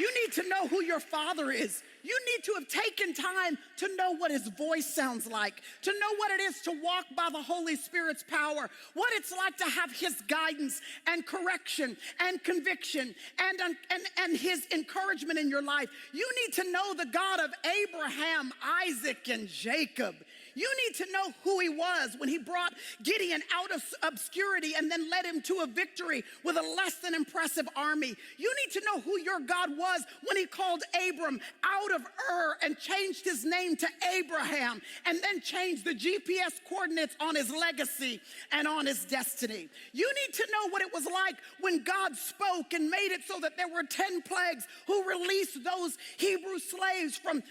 You need to know who your Father is. You need to have taken time to know what his voice sounds like, to know what it is to walk by the Holy Spirit's power, what it's like to have his guidance and correction and conviction and his encouragement in your life. You need to know the God of Abraham, Isaac, and Jacob. You need to know who he was when he brought Gideon out of obscurity and then led him to a victory with a less than impressive army. You need to know who your God was when he called Abram out of Ur and changed his name to Abraham and then changed the GPS coordinates on his legacy and on his destiny. You need to know what it was like when God spoke and made it so that there were 10 plagues who released those Hebrew slaves from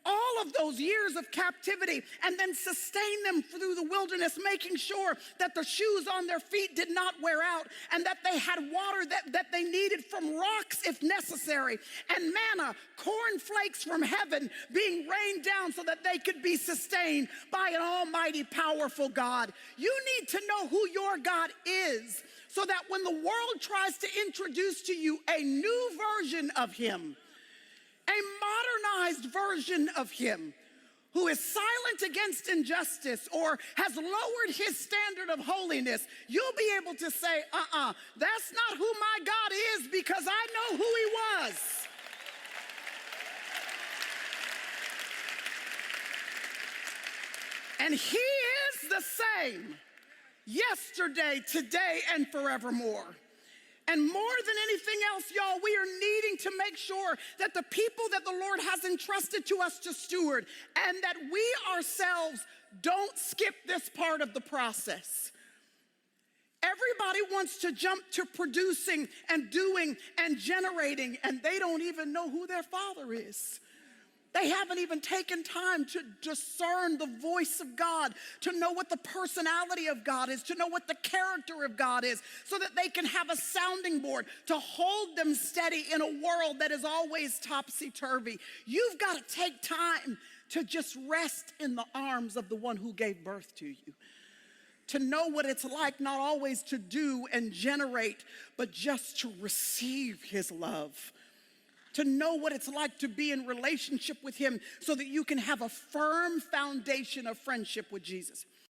all of those years of captivity and then sustain them through the wilderness, making sure that the shoes on their feet did not wear out and that they had water that they needed from rocks if necessary, and manna, cornflakes from heaven being rained down so that they could be sustained by an almighty, powerful God. You need to know who your God is so that when the world tries to introduce to you a new version of him, a modernized version of him who is silent against injustice or has lowered his standard of holiness, you'll be able to say, that's not who my God is, because I know who he was. And he is the same yesterday, today, and forevermore. And more than anything else, y'all, we are needing to make sure that the people that the Lord has entrusted to us to steward, and that we ourselves don't skip this part of the process. Everybody wants to jump to producing and doing and generating, and they don't even know who their Father is. They haven't even taken time to discern the voice of God, to know what the personality of God is, to know what the character of God is, so that they can have a sounding board to hold them steady in a world that is always topsy-turvy. You've got to take time to just rest in the arms of the one who gave birth to you, to know what it's like not always to do and generate, but just to receive his love. To know what it's like to be in relationship with him so that you can have a firm foundation of friendship with Jesus.